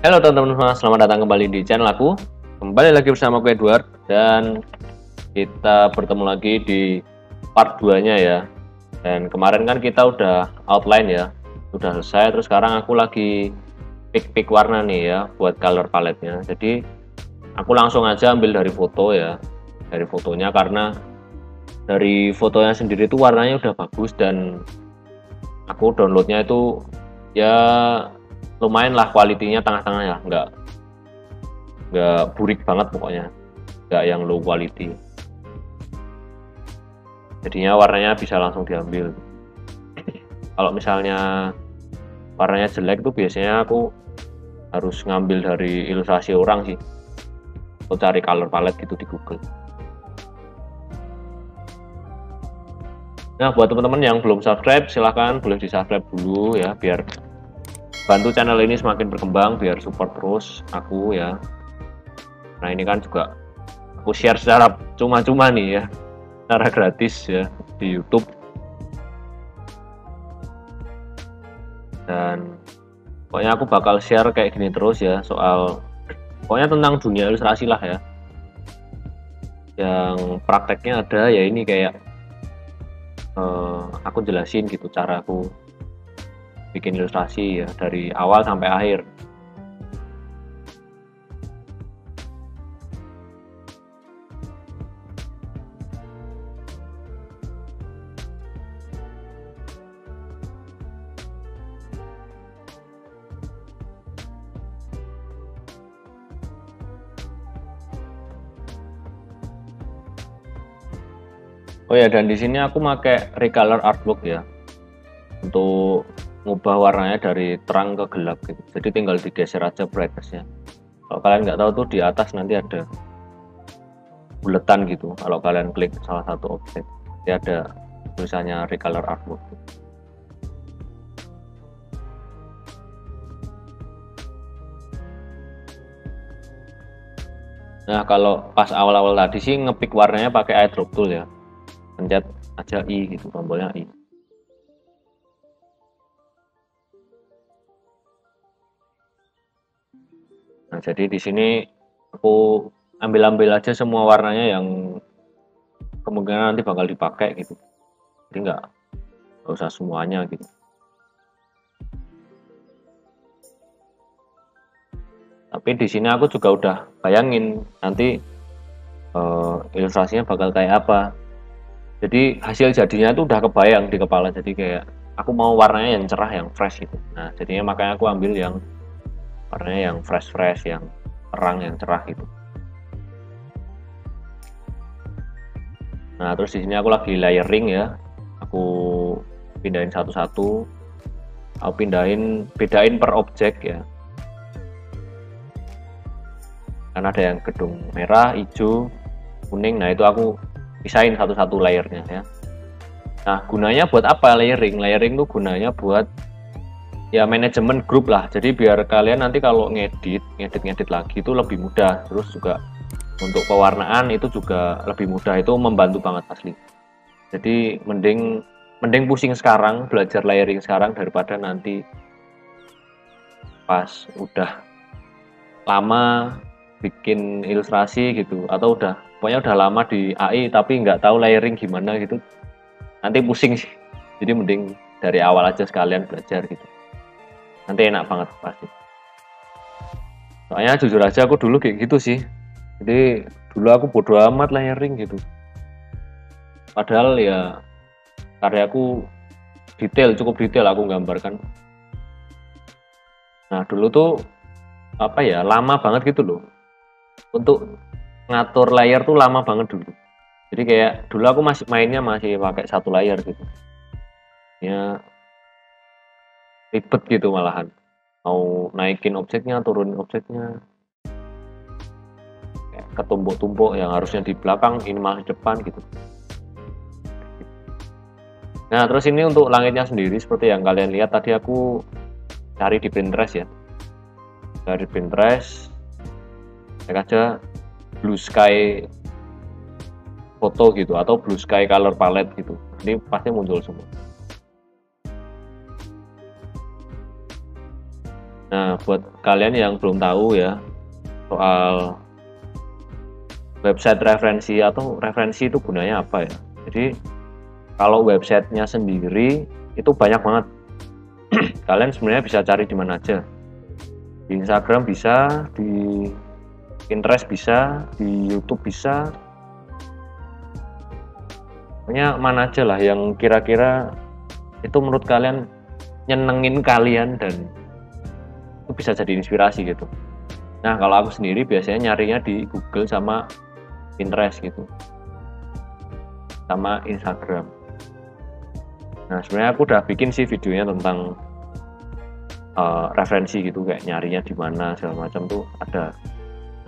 Halo teman-teman semua, selamat datang kembali di channel aku. Kembali lagi bersama aku Edward dan kita bertemu lagi di part 2-nya ya. Dan kemarin kan kita udah outline ya, udah selesai. Terus sekarang aku lagi pick warna nih ya buat color palette-nya. Jadi aku langsung aja ambil dari foto ya, dari fotonya karena dari fotonya sendiri itu warnanya udah bagus dan aku downloadnya itu ya lumayan lah, kualitinya tengah-tengah ya, nggak burik banget pokoknya, nggak yang low quality, jadinya warnanya bisa langsung diambil. Kalau misalnya warnanya jelek tuh biasanya aku harus ngambil dari ilustrasi orang sih, atau cari color palette gitu di Google. Nah, buat teman-teman yang belum subscribe, silahkan boleh di subscribe dulu ya, biar bantu channel ini semakin berkembang, biar support terus aku ya. Nah, ini kan juga aku share secara cuma-cuma nih ya, secara gratis ya di YouTube. Dan pokoknya aku bakal share kayak gini terus ya, soal pokoknya tentang dunia ilustrasi lah ya. Yang prakteknya ada ya, ini kayak aku jelasin gitu cara aku bikin ilustrasi ya dari awal sampai akhir. Oh ya, dan di sini aku pakai recolor artwork ya, untuk ngubah warnanya dari terang ke gelap gitu. Jadi tinggal digeser aja brightnessnya. Kalau kalian nggak tahu tuh di atas nanti ada buletan gitu. Kalau kalian klik salah satu objek, dia ada tulisannya recolor artwork. Nah, kalau pas awal-awal tadi sih ngepick warnanya pakai eyedrop tool ya. Pencet aja I gitu, tombolnya I. Nah, jadi di sini aku ambil aja semua warnanya yang kemungkinan nanti bakal dipakai gitu. Jadi nggak usah semuanya gitu. Tapi di sini aku juga udah bayangin nanti ilustrasinya bakal kayak apa. Jadi hasil jadinya itu udah kebayang di kepala. Jadi kayak aku mau warnanya yang cerah, yang fresh gitu. Nah, jadinya makanya aku ambil yang warnanya yang fresh, yang terang, yang cerah gitu. Nah, terus di sini aku lagi layering ya. Aku pindahin satu-satu. Aku bedain per objek ya. Kan ada yang gedung merah, hijau, kuning. Nah, itu aku pisahin satu-satu layernya ya. Nah, gunanya buat apa layering? Layering tuh gunanya buat ya manajemen grup lah. Jadi biar kalian nanti kalau ngedit lagi itu lebih mudah. Terus juga untuk pewarnaan itu juga lebih mudah, itu membantu banget asli. Jadi mending pusing sekarang, belajar layering sekarang daripada nanti pas udah lama bikin ilustrasi gitu, atau pokoknya udah lama di AI tapi nggak tahu layering gimana gitu, nanti pusing sih. Jadi mending dari awal aja sekalian belajar gitu, nanti enak banget pasti. Soalnya jujur aja aku dulu kayak gitu sih, jadi dulu aku bodo amat layering gitu, padahal ya karyaku cukup detail aku gambarkan. Nah, dulu tuh apa ya, lama banget gitu loh untuk ngatur layer tuh, lama banget dulu. Jadi kayak dulu aku mainnya masih pakai satu layer gitu ya, ribet gitu malahan, mau naikin objeknya, turunin objeknya, kayak ketumpuk-tumpuk yang harusnya di belakang ini malah di depan gitu. Nah, terus ini untuk langitnya sendiri seperti yang kalian lihat tadi, aku cari di Pinterest ya, dari Pinterest cek aja blue sky foto gitu, atau blue sky color palette gitu, ini pasti muncul semua. Nah, buat kalian yang belum tahu ya soal website referensi atau referensi itu gunanya apa ya. Jadi kalau websitenya sendiri itu banyak banget. Kalian sebenarnya bisa cari di mana aja. Di Instagram bisa, di Pinterest bisa, di YouTube bisa. Pokoknya mana aja lah yang kira-kira itu menurut kalian nyenengin kalian dan itu bisa jadi inspirasi gitu. Nah, kalau aku sendiri biasanya nyarinya di Google sama Pinterest gitu, sama Instagram. Nah, sebenarnya aku udah bikin sih videonya tentang referensi gitu, kayak nyarinya di mana segala macam tuh ada.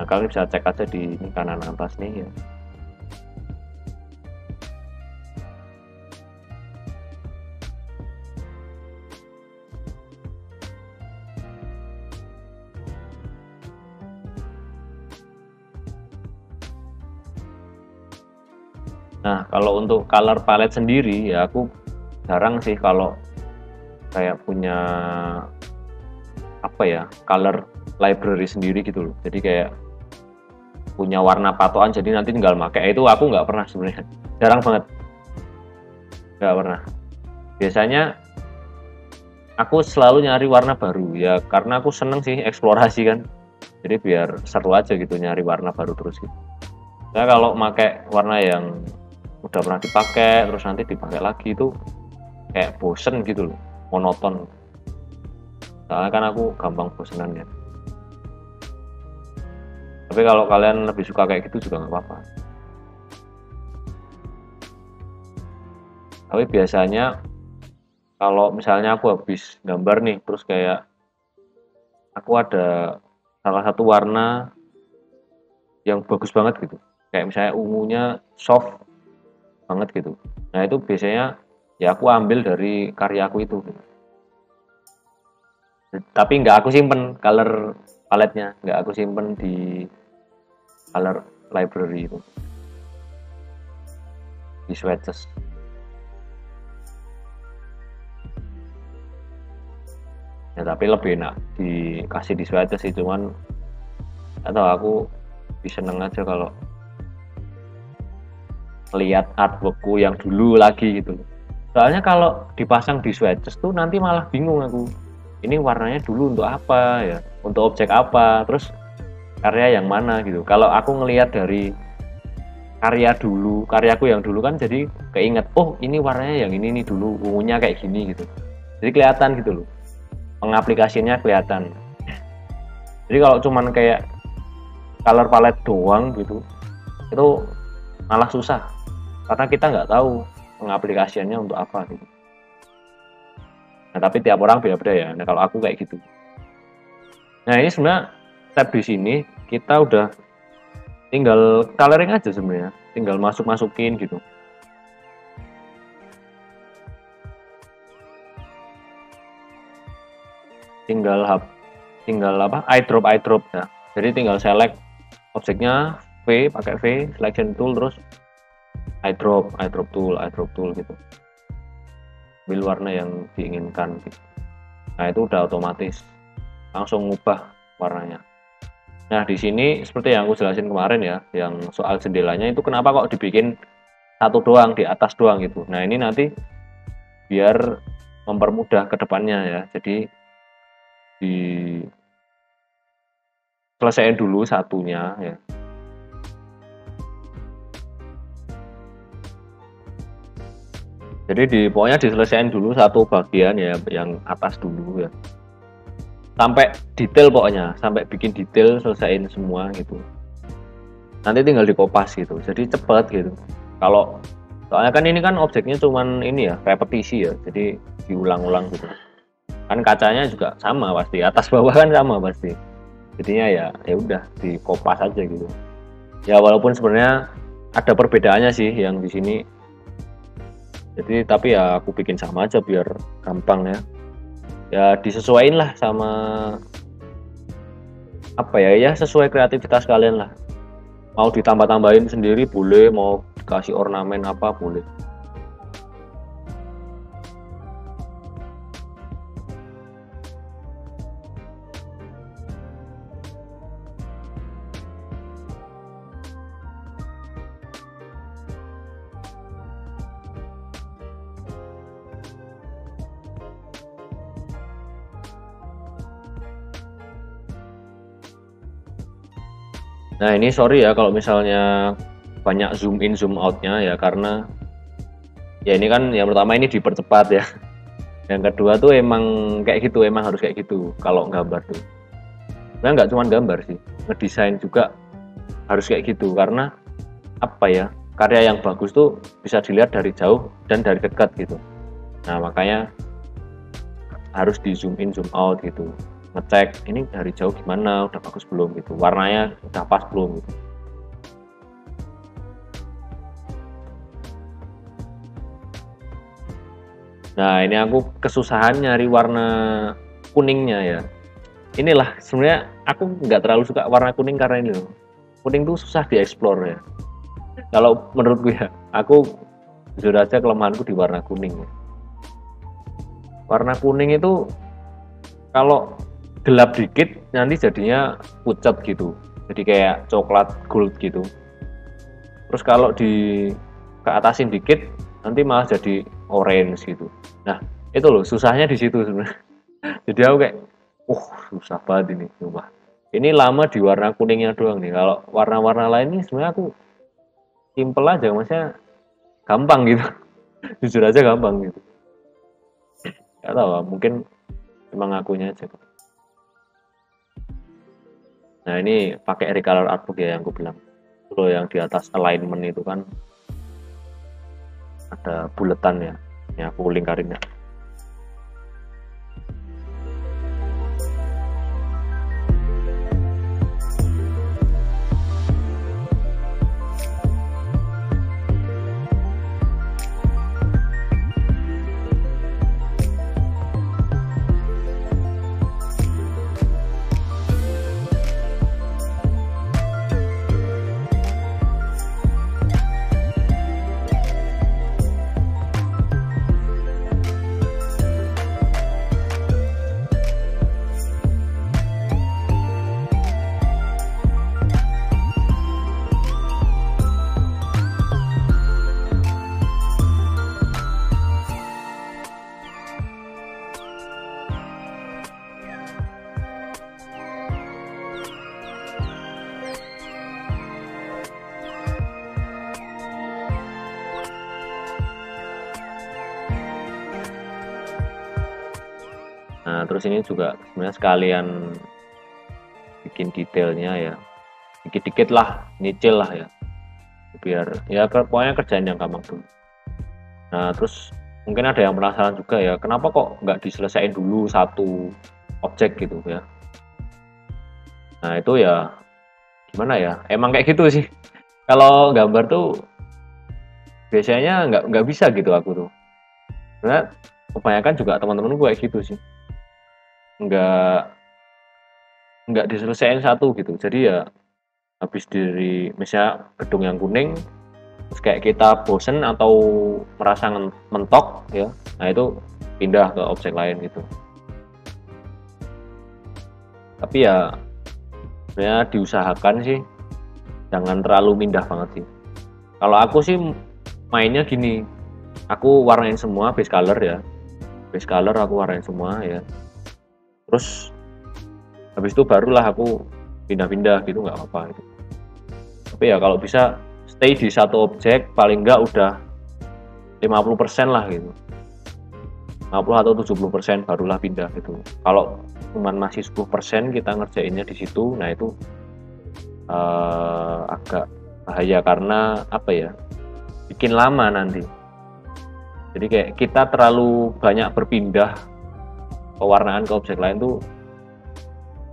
Nah, kalian bisa cek aja di ini kanan atas nih ya. Nah, kalau untuk color palette sendiri ya aku jarang sih kalau kayak punya apa ya, color library sendiri gitu loh. Jadi kayak punya warna patokan jadi nanti tinggal pakai, itu aku nggak pernah sebenarnya. Jarang banget. Nggak pernah. Biasanya aku selalu nyari warna baru ya karena aku seneng sih eksplorasi kan. Jadi biar seru aja gitu nyari warna baru terus gitu. Nah, kalau pakai warna yang udah pernah dipakai terus nanti dipakai lagi itu kayak bosen gitu loh, monoton. Soalnya kan aku gampang bosenan ya. Tapi kalau kalian lebih suka kayak gitu juga nggak apa-apa. Tapi biasanya kalau misalnya aku habis gambar nih terus kayak aku ada salah satu warna yang bagus banget gitu, kayak misalnya ungunya soft banget gitu, nah itu biasanya ya aku ambil dari karya aku itu gitu. Tapi nggak aku simpen color paletnya, nggak aku simpen di color library itu di swatches. Ya tapi lebih enak dikasih di swatches sih, cuman atau aku bisa seneng aja kalau lihat artworkku yang dulu lagi gitu. Soalnya kalau dipasang di swatches tuh nanti malah bingung aku. Ini warnanya dulu untuk apa ya? Untuk objek apa? Terus karya yang mana gitu. Kalau aku ngelihat dari karyaku yang dulu kan jadi keinget, oh ini warnanya yang ini nih dulu, ungunya kayak gini gitu. Jadi kelihatan gitu loh. Pengaplikasinya kelihatan. Jadi kalau cuman kayak color palette doang gitu, itu malah susah. Karena kita nggak tahu pengaplikasiannya untuk apa gitu. Nah, tapi tiap orang beda-beda ya. Nah, kalau aku kayak gitu. Nah, ini sebenarnya tab di sini kita udah tinggal coloring aja sebenarnya. Tinggal masukin gitu. Tinggal apa? Eyedrop ya. Jadi tinggal select objeknya V, pakai V, selection tool terus eyedrop tool gitu. Ambil warna yang diinginkan gitu. Nah, itu udah otomatis langsung ngubah warnanya. Nah, di sini seperti yang aku jelasin kemarin ya, yang soal jendelanya itu kenapa kok dibikin satu doang di atas doang gitu. Nah, ini nanti biar mempermudah ke depannya ya. Jadi selesaiin dulu satunya ya. Jadi pokoknya diselesaikan dulu satu bagian ya, yang atas dulu ya. Sampai detail pokoknya, sampai bikin detail selesaiin semua gitu. Nanti tinggal dikopas gitu. Jadi cepet gitu. Kalau soalnya kan ini kan objeknya cuman ini ya, repetisi ya. Jadi diulang-ulang gitu. Kan kacanya juga sama pasti, atas bawah kan sama pasti. Jadinya ya udah dikopas aja gitu. Ya walaupun sebenarnya ada perbedaannya sih yang di sini. Jadi tapi ya aku bikin sama aja biar gampang ya. Ya disesuaiin lah sama apa ya sesuai kreativitas kalian lah. Mau ditambah-tambahin sendiri boleh, mau dikasih ornamen apa boleh. Nah ini sorry ya kalau misalnya banyak zoom in zoom outnya ya, karena ya ini kan yang pertama ini dipercepat ya, yang kedua tuh emang kayak gitu, emang harus kayak gitu kalau gambar tuh. Nah nggak cuma gambar sih, ngedesain juga harus kayak gitu, karena apa ya, karya yang bagus tuh bisa dilihat dari jauh dan dari dekat gitu. Nah makanya harus di zoom in zoom out gitu, ngecek ini dari jauh gimana, udah bagus belum gitu, warnanya udah pas belum gitu. Nah ini aku kesusahan nyari warna kuningnya ya. Inilah sebenarnya aku nggak terlalu suka warna kuning karena ini loh, kuning tuh susah dieksplor ya. Kalau menurutku ya, aku jujur aja kelemahanku di warna kuning ya. Warna kuning itu kalau gelap dikit nanti jadinya pucat gitu, jadi kayak coklat gold gitu. Terus kalau di ke atasin dikit nanti malah jadi orange gitu. Nah itu loh susahnya di situ sebenarnya. Jadi aku kayak susah banget ini sumpah. Ini lama di warna kuningnya doang nih. Kalau warna-warna lain ini sebenarnya aku simple aja, maksudnya gampang gitu. Jujur aja gampang gitu. Gak tahu, mungkin emang akunya aja. Nah ini pakai recolor artbook ya yang aku bilang. Kalau yang di atas alignment itu kan ada buletan ya. Ini aku lingkarin ya. Nah terus ini juga sebenarnya sekalian bikin detailnya ya, dikit-dikit lah, nyicil lah ya, biar ya pokoknya kerjaan yang gampang dulu. Nah terus mungkin ada yang penasaran juga ya, kenapa kok nggak diselesaikan dulu satu objek gitu ya. Nah itu ya gimana ya, emang kayak gitu sih. Kalau gambar tuh biasanya nggak bisa gitu aku tuh. Sebenarnya kebanyakan juga teman-teman gue kayak gitu sih, nggak diselesaikan satu gitu. Jadi ya habis dari misalnya gedung yang kuning, terus kayak kita bosen atau merasa mentok ya, nah itu pindah ke objek lain gitu. Tapi ya sebenarnya diusahakan sih jangan terlalu pindah banget sih. Kalau aku sih mainnya gini, aku warnain semua base color ya, base color aku warnain semua ya, terus habis itu barulah aku pindah-pindah gitu, nggak apa-apa gitu. Tapi ya kalau bisa stay di satu objek paling nggak udah 50% lah gitu, 50 atau 70% barulah pindah gitu. Kalau cuman masih 10% kita ngerjainnya di situ, nah itu agak bahaya karena apa ya, bikin lama nanti. Jadi kayak kita terlalu banyak berpindah pewarnaan ke objek lain tuh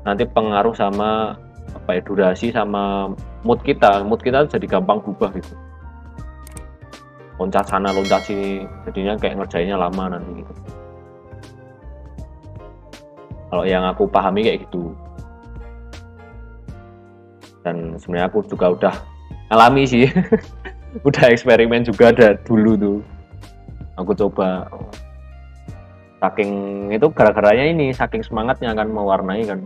nanti pengaruh sama apa ya, durasi sama mood kita jadi gampang berubah gitu, loncat sana loncat sini, jadinya kayak ngerjainnya lama nanti gitu. Kalau yang aku pahami kayak gitu, dan sebenarnya aku juga udah alami sih. Udah eksperimen juga ada dulu tuh, aku coba. Saking itu gara-garanya ini, saking semangatnya kan mewarnai kan,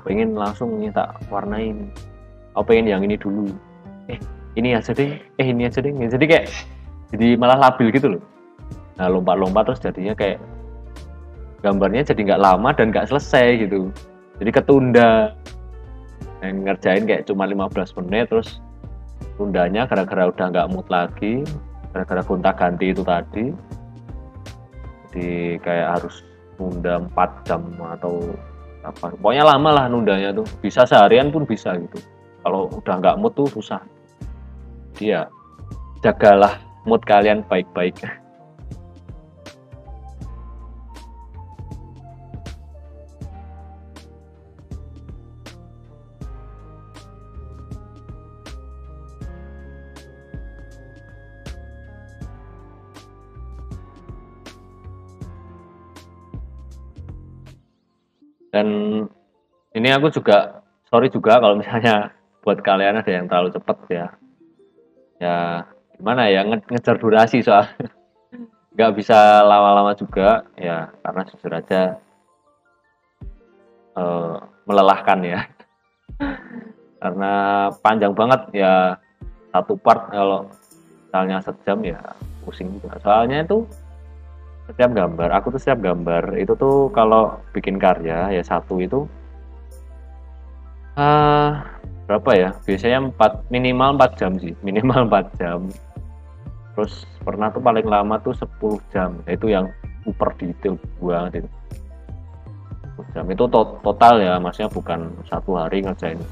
pengen langsung nih tak warnain, pengen yang ini dulu, ini aja deh, ini aja deh, jadi kayak jadi malah labil gitu loh. Nah lompat-lompat terus jadinya kayak gambarnya jadi nggak lama dan nggak selesai gitu, jadi ketunda. ngerjain kayak cuma 15 menit terus tundanya gara-gara udah nggak mood lagi, gara-gara gonta-ganti itu tadi. Jadi kayak harus nunda 4 jam atau apa, pokoknya lama lah nundanya tuh, bisa seharian pun bisa gitu. Kalau udah nggak mood tuh susah. Dia jagalah mood kalian baik-baik. Dan ini aku juga sorry juga kalau misalnya buat kalian ada yang terlalu cepet ya. Ya gimana ya, ngejar durasi soal nggak bisa lama-lama juga ya, karena jujur aja eh, melelahkan ya. Karena panjang banget ya, satu part kalau misalnya sejam ya pusing juga. Soalnya itu setiap gambar itu tuh kalau bikin karya ya satu itu berapa ya, biasanya minimal 4 jam sih, minimal 4 jam. Terus pernah tuh paling lama tuh 10 jam, itu yang super detail banget itu. 10 jam itu total ya, maksudnya bukan satu hari ngerjain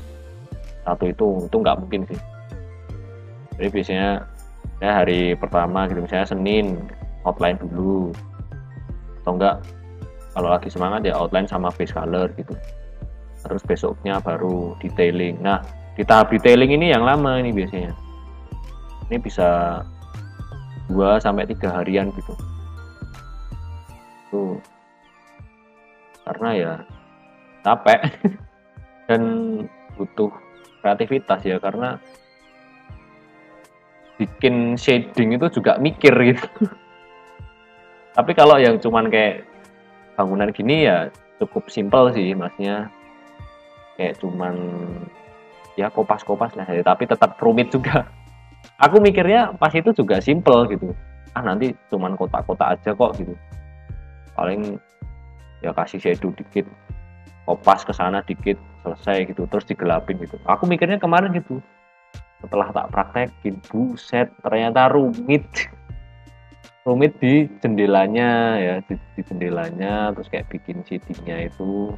satu, itu nggak mungkin sih. Jadi biasanya ya hari pertama gitu, misalnya Senin outline dulu, atau enggak kalau lagi semangat ya outline sama base color gitu. Terus besoknya baru detailing. Nah di tahap detailing ini yang lama ini biasanya, ini bisa 2-3 harian gitu tuh, karena ya capek dan butuh kreativitas ya, karena bikin shading itu juga mikir gitu. Tapi kalau yang cuman kayak bangunan gini ya cukup simpel sih, maksudnya kayak cuman ya kopas-kopas lah ya, tapi tetap rumit juga. Aku mikirnya pas itu juga simple gitu, nanti cuman kotak-kotak aja kok gitu, paling ya kasih shadow dikit, kopas ke sana dikit, selesai gitu, terus digelapin gitu. Aku mikirnya kemarin gitu, setelah tak praktekin, buset ternyata rumit. Rumit di jendelanya ya, di jendelanya, terus kayak bikin shadingnya itu,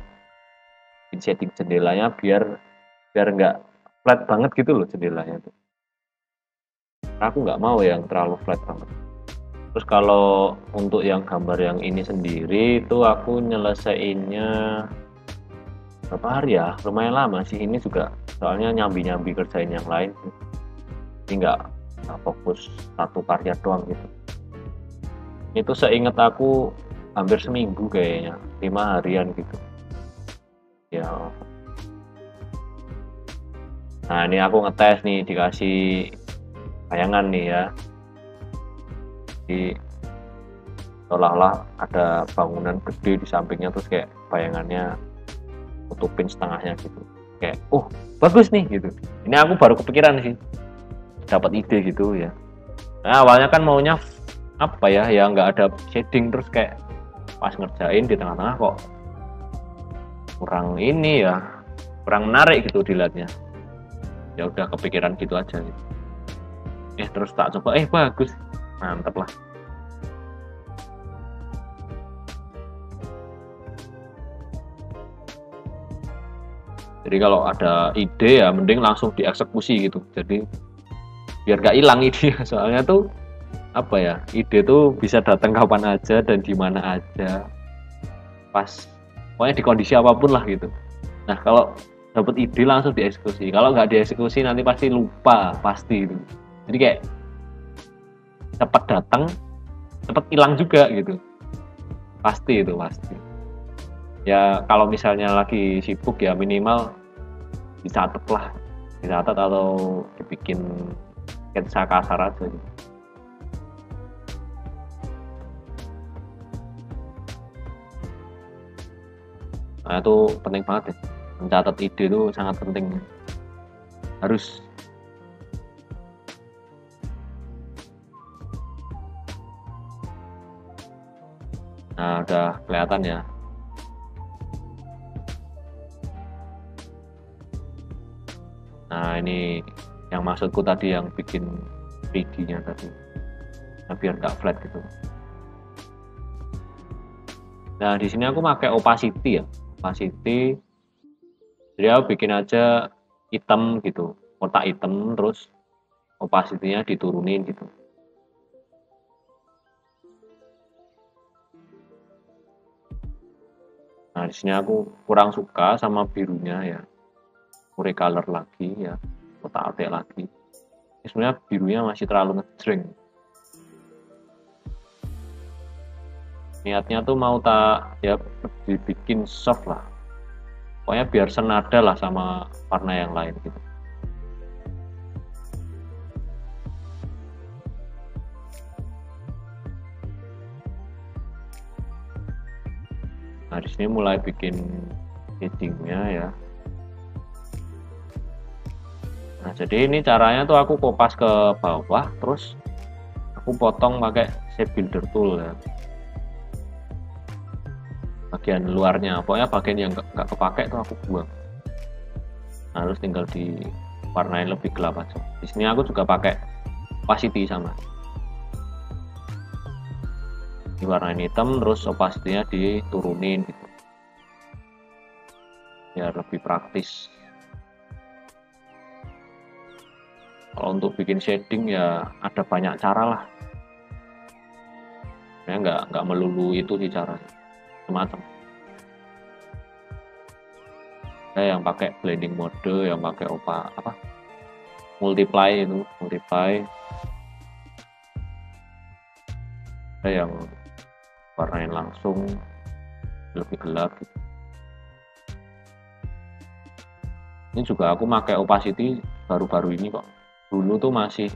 bikin shading jendelanya biar nggak flat banget gitu loh jendelanya tuh. Aku nggak mau yang terlalu flat banget. Terus kalau untuk yang gambar yang ini sendiri itu aku nyelesainnya berapa hari ya, lumayan lama sih ini juga, soalnya nyambi-nyambi kerjain yang lain, jadi nggak fokus satu karya doang gitu. Itu seingat aku hampir seminggu kayaknya, 5 harian gitu ya. Nah ini aku ngetes nih, dikasih bayangan nih ya, di seolah-olah ada bangunan gede di sampingnya, terus kayak bayangannya tutupin setengahnya gitu, kayak bagus nih gitu. Ini aku baru kepikiran sih, dapat ide gitu ya. Nah awalnya kan maunya apa ya, nggak ada shading, terus kayak pas ngerjain di tengah-tengah kok kurang ini ya, kurang menarik gitu dilihatnya. Ya udah kepikiran gitu aja gitu. Terus tak coba, bagus, mantep lah. Jadi kalau ada ide ya mending langsung dieksekusi gitu, jadi biar gak hilang ide. Soalnya tuh apa ya, ide tuh bisa datang kapan aja dan di mana aja, pas pokoknya di kondisi apapun lah gitu. Nah kalau dapat ide langsung dieksekusi, kalau nggak dieksekusi nanti pasti lupa pasti itu. Jadi kayak cepat datang cepat hilang juga gitu, pasti itu pasti. Ya kalau misalnya lagi sibuk ya minimal dicatat lah, dicatat atau dibikin sketsa kasar aja gitu. Nah itu penting banget ya, mencatat ide itu sangat penting, harus. Nah udah kelihatan ya. Nah, ini yang maksudku tadi yang bikin 3D-nya tadi. Nah, biar nggak flat gitu. Nah, di sini aku pakai opacity ya. Opacity. Jadi aku bikin aja hitam gitu, kotak hitam, terus opacity-nya diturunin gitu. Nah, di sini aku kurang suka sama birunya ya. Aku recolor lagi ya, kotak-atik lagi. Ini sebenarnya birunya masih terlalu ngejreng. Niatnya tuh mau tak ya dibikin soft lah. Pokoknya biar senada lah sama warna yang lain gitu. Nah, di sini mulai bikin shadingnya ya. Nah, jadi ini caranya tuh aku kopas ke bawah, terus aku potong pakai shape builder tool ya. Bagian luarnya, pokoknya bagian yang nggak kepake tuh aku buang. Nah, terus tinggal diwarnain lebih gelap aja. Di sini aku juga pakai opacity sama. Diwarnain hitam, terus opacity-nya diturunin gitu. Biar lebih praktis. Kalau untuk bikin shading ya ada banyak cara lah. Ya nggak melulu itu sih caranya. Macam. Saya yang pakai blending mode, yang pakai multiply itu, multiply. Saya yang warnain langsung lebih gelap gitu. Ini juga aku pakai opacity baru-baru ini kok. Dulu tuh masih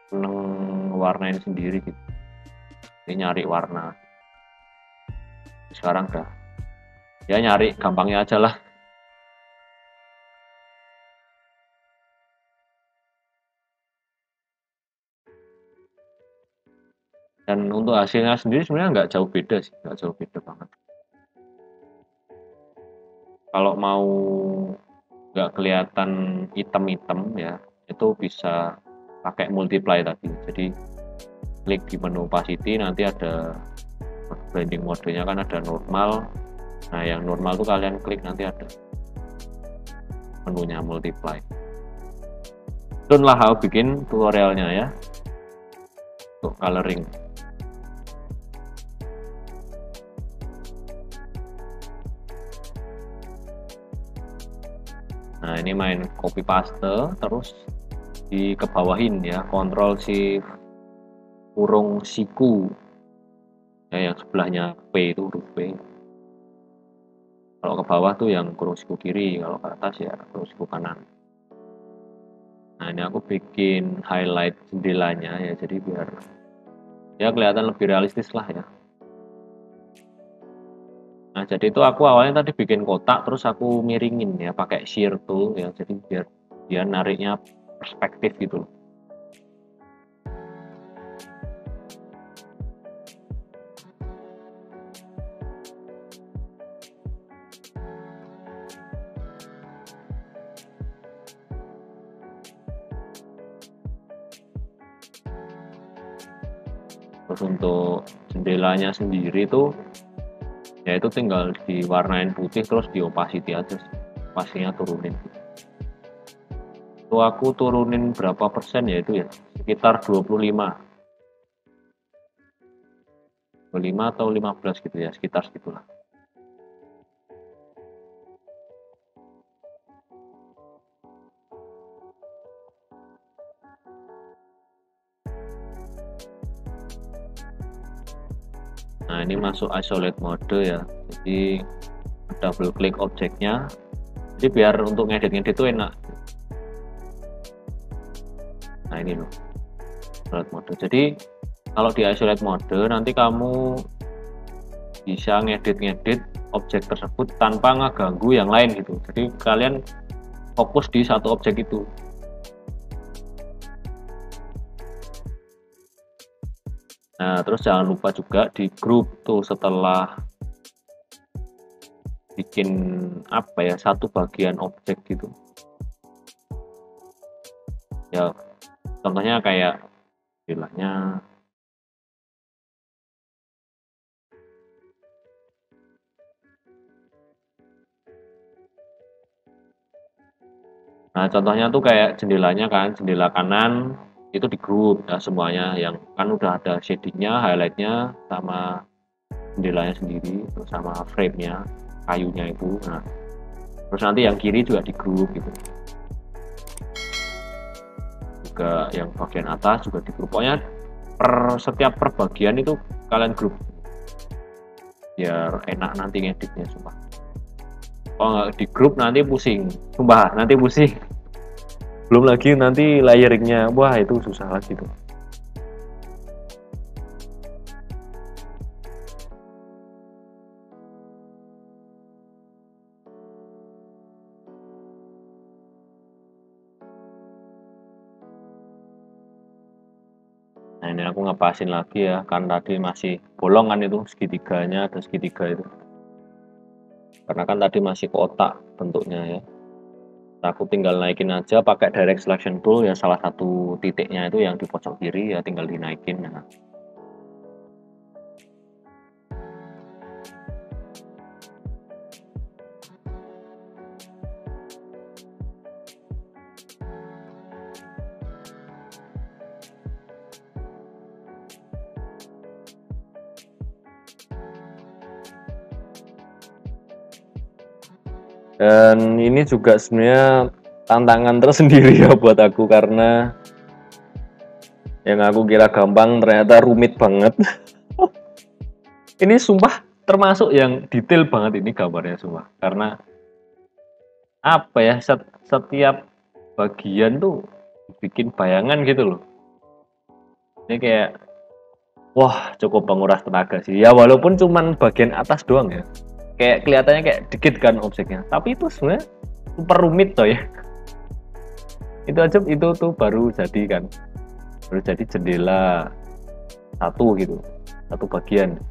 seneng warnain sendiri gitu. Ini nyari warna. Sekarang udah ya nyari gampangnya aja lah. Dan untuk hasilnya sendiri sebenarnya nggak jauh beda sih, nggak jauh beda banget. Kalau mau nggak kelihatan hitam-hitam ya, itu bisa pakai multiply tadi. Jadi klik di menu opacity, nanti ada blending modenya kan ada normal. Nah, yang normal tuh kalian klik nanti ada menunya multiply. Itulah aku bikin tutorialnya ya untuk coloring. Nah, ini main copy paste terus dikebawahin ya, Ctrl Shift kurung siku ya, yang sebelahnya P itu huruf P. Kalau ke bawah tuh yang kurung siku kiri, kalau ke atas ya kurung siku kanan. Nah, ini aku bikin highlight jendelanya ya, jadi biar ya kelihatan lebih realistis lah ya. Nah, jadi itu aku awalnya tadi bikin kotak, terus aku miringin ya pakai shear tool ya, jadi biar dia nariknya perspektif gitu loh. Terus untuk jendelanya sendiri tuh ya itu tinggal diwarnain putih terus di opacity aja, opacity-nya turunin. Itu aku turunin berapa persen ya, itu ya sekitar 25 atau 15 gitu ya, sekitar segitulah. Nah, ini masuk isolate mode ya, jadi double klik objeknya, jadi biar untuk ngedit itu enak. Nah, ini loh isolate mode. Jadi kalau di isolate mode nanti kamu bisa ngedit objek tersebut tanpa ngeganggu yang lain gitu, jadi kalian fokus di satu objek itu. Nah, terus jangan lupa juga di group tuh setelah bikin satu bagian objek gitu. Ya contohnya kayak istilahnya contohnya tuh kayak jendelanya kan, jendela kanan itu di grup ya semuanya, yang kan udah ada shadingnya, highlightnya, sama jendelanya sendiri, terus sama frame-nya, kayunya itu. Nah, terus nanti yang kiri juga di grup gitu. Juga yang bagian atas juga di grup. Pokoknya setiap perbagian itu kalian grup biar enak nanti ngeditnya, sumpah. Kalau nggak di grup nanti pusing, sumpah nanti pusing. Belum lagi nanti layeringnya, wah itu susah lagi tuh. Nah ini aku ngepasin lagi ya, kan tadi masih bolong kan itu segitiganya, ada segitiga itu. Karena kan tadi masih kotak bentuknya ya. Nah, aku tinggal naikin aja pakai direct selection tool ya, salah satu titiknya itu yang di pojok kiri ya tinggal dinaikin. Nah, dan ini juga sebenarnya tantangan tersendiri ya buat aku, karena yang aku kira gampang ternyata rumit banget. Ini sumpah termasuk yang detail banget ini gambarnya sumpah, karena apa ya, setiap bagian tuh bikin bayangan gitu loh. Ini kayak wah cukup menguras tenaga sih ya, walaupun cuman bagian atas doang ya, kayak kelihatannya kayak dikit kan objeknya, tapi itu sebenarnya super rumit toh ya. Itu aja itu tuh baru jadi kan, baru jadi jendela satu gitu, satu bagian,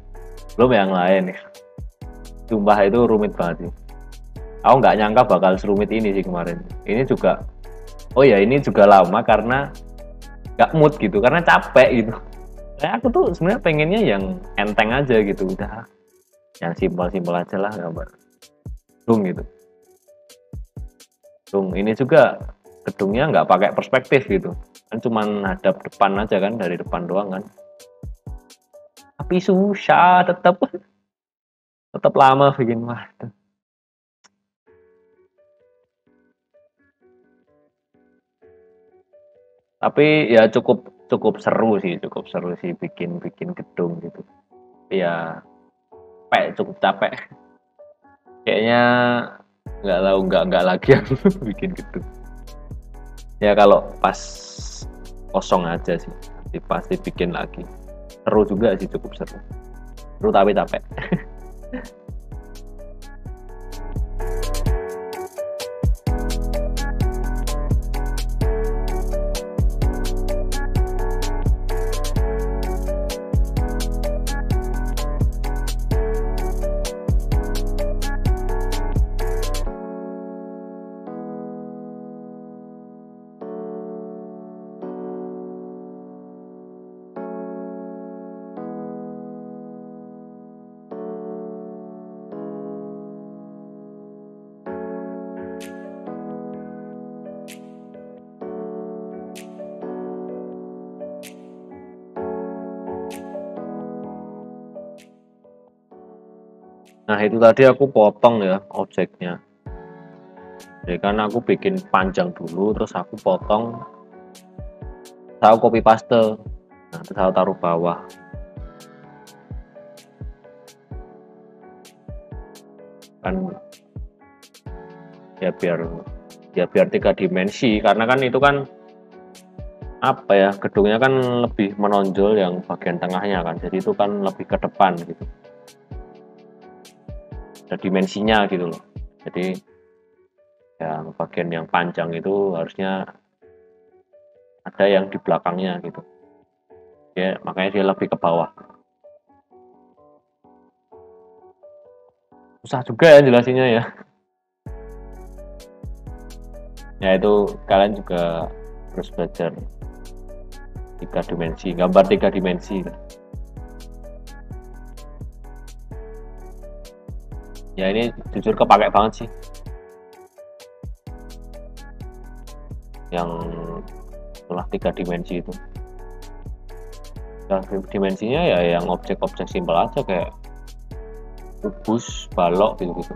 belum yang lain ya. Sumpah itu rumit banget sih, aku nggak nyangka bakal serumit ini sih kemarin. Ini juga, oh ya ini juga lama karena nggak mood gitu, karena capek gitu. Kayak aku tuh sebenarnya pengennya yang enteng aja gitu, udah yang simpel-simpel aja lah gambar gedung gitu. Gedung ini juga gedungnya nggak pakai perspektif gitu kan, cuman hadap depan aja kan, dari depan doang kan, tapi susah tetap tetap lama bikin. Wah tapi ya cukup cukup seru sih bikin bikin gedung gitu ya. Cukup capek kayaknya, nggak tahu, nggak lagi aku bikin gedung ya, kalau pas kosong aja sih nanti pasti bikin lagi. Seru juga sih, cukup seru, seru tapi capek. Nah itu tadi aku potong ya objeknya, jadi kan aku bikin panjang dulu, terus aku potong, terus aku copy paste, nah terus aku taruh bawah kan, ya biar 3 dimensi, karena kan itu kan apa ya, gedungnya kan lebih menonjol yang bagian tengahnya kan, jadi itu kan lebih ke depan gitu, ada dimensinya gitu loh. Jadi yang bagian yang panjang itu harusnya ada yang di belakangnya gitu ya, makanya dia lebih ke bawah. Susah juga ya jelasinnya ya. Ya itu kalian juga terus belajar 3 dimensi, gambar 3 dimensi. Ya ini jujur kepake banget sih, yang setelah 3 dimensi itu. Nah, dimensinya ya yang objek-objek simpel aja kayak kubus, balok gitu-gitu.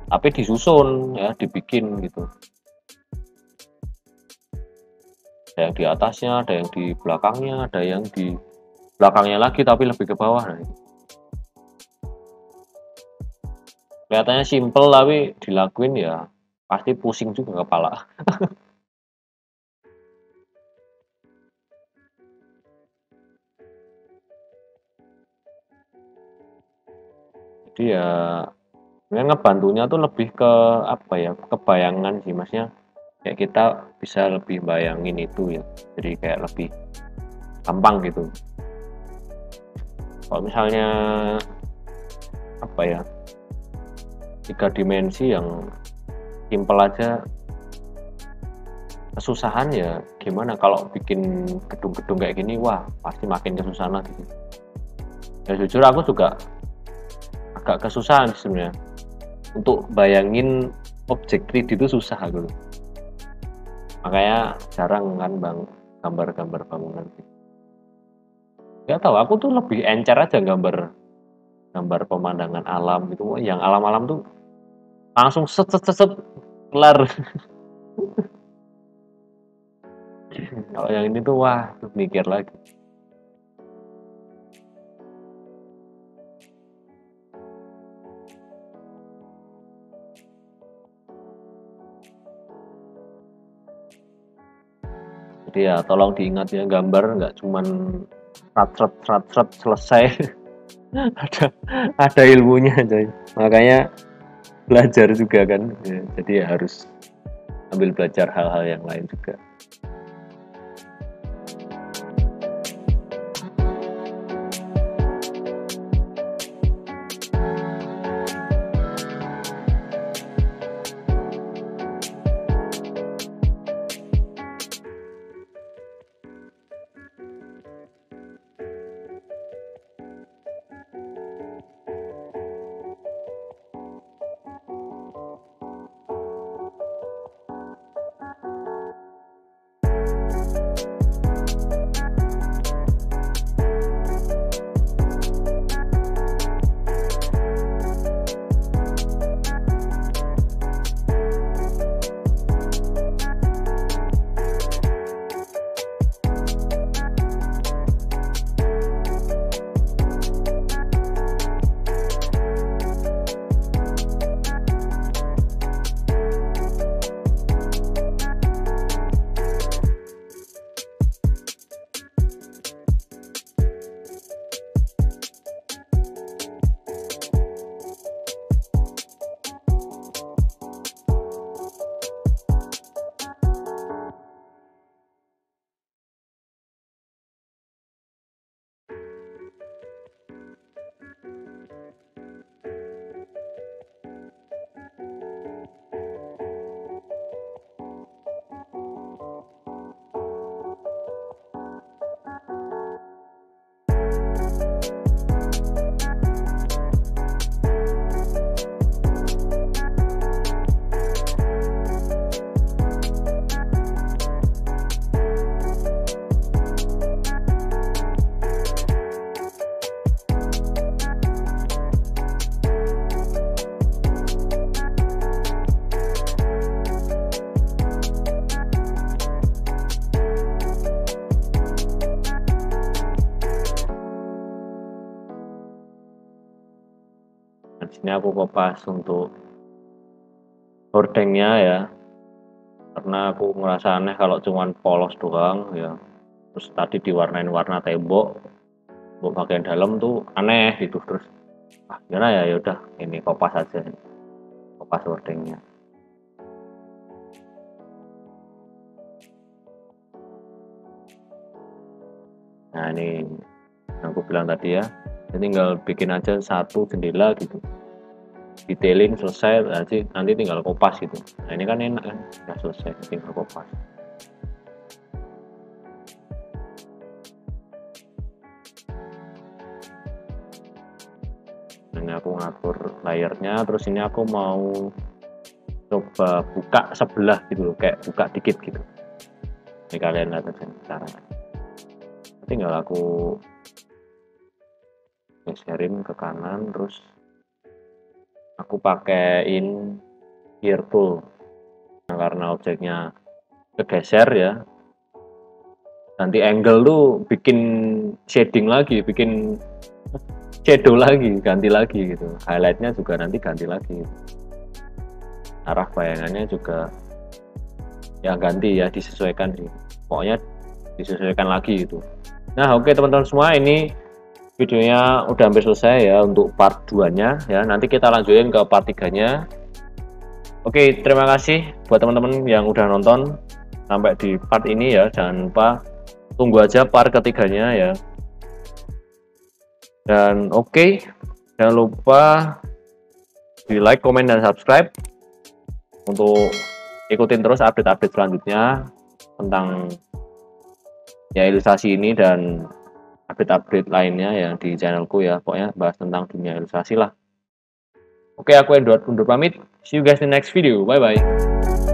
Tapi disusun ya, dibikin gitu. Ada yang di atasnya, ada yang di belakangnya, ada yang di belakangnya lagi tapi lebih ke bawah. Nah, kelihatannya simple tapi dilakuin ya pasti pusing juga kepala. Jadi ya sebenarnya ngebantunya tuh lebih ke apa ya, kebayangan sih masnya, kayak kita bisa lebih bayangin itu ya, jadi kayak lebih gampang gitu. Kalau misalnya apa ya, 3 dimensi yang simple aja kesusahan, ya gimana kalau bikin gedung-gedung kayak gini, wah pasti makin kesusahan lagi. Ya jujur aku juga agak kesusahan sebenarnya untuk bayangin objek 3D itu, susah gitu. Makanya jarang kan bang gambar-gambar bangunan. Gak tahu, aku tuh lebih encer aja gambar pemandangan alam gitu. Yang alam-alam tuh langsung set set set, set kelar. Kalau yang ini tuh wah, mikir lagi. Jadi ya tolong diingat ya, gambar nggak cuman rat selesai. ada ilmunya coy. Makanya belajar juga kan ya, jadi ya harus ambil belajar hal-hal yang lain juga. Di sini aku kopas untuk hordengnya ya, karena aku ngerasa aneh kalau cuman polos doang ya, terus tadi diwarnain warna tembok untuk bagian dalam tuh aneh gitu. Terus gimana ya, yaudah ini kopas aja, kopas hordengnya. Nah ini yang aku bilang tadi ya, tinggal bikin aja satu jendela gitu, detailing selesai, nanti tinggal kopas gitu. Nah ini kan enak kan, udah selesai tinggal kopas. Ini aku ngatur layernya, terus ini aku mau coba buka sebelah gitu loh, kayak buka dikit gitu. Ini kalian lihat aja caranya. Tinggal aku geserin ke kanan, terus aku pakein gear tool. Nah, karena objeknya kegeser ya, nanti angle tuh bikin shading lagi, bikin shadow lagi, ganti lagi gitu. Highlightnya juga nanti ganti lagi. Arah bayangannya juga ya ganti ya, disesuaikan sih. Pokoknya disesuaikan lagi gitu. Nah, oke teman-teman semua, ini videonya udah hampir selesai ya untuk part 2-nya ya. Nanti kita lanjutin ke part 3-nya. Oke, terima kasih buat teman-teman yang udah nonton sampai di part ini ya. Jangan lupa tunggu aja part ketiganya ya. Dan oke, jangan lupa di like, komen, dan subscribe untuk ikutin terus update-update selanjutnya tentang ya ilustrasi ini dan update-update lainnya yang di channelku ya. Pokoknya bahas tentang dunia ilustrasi lah. Oke, aku Edward undur pamit. See you guys in the next video. Bye bye.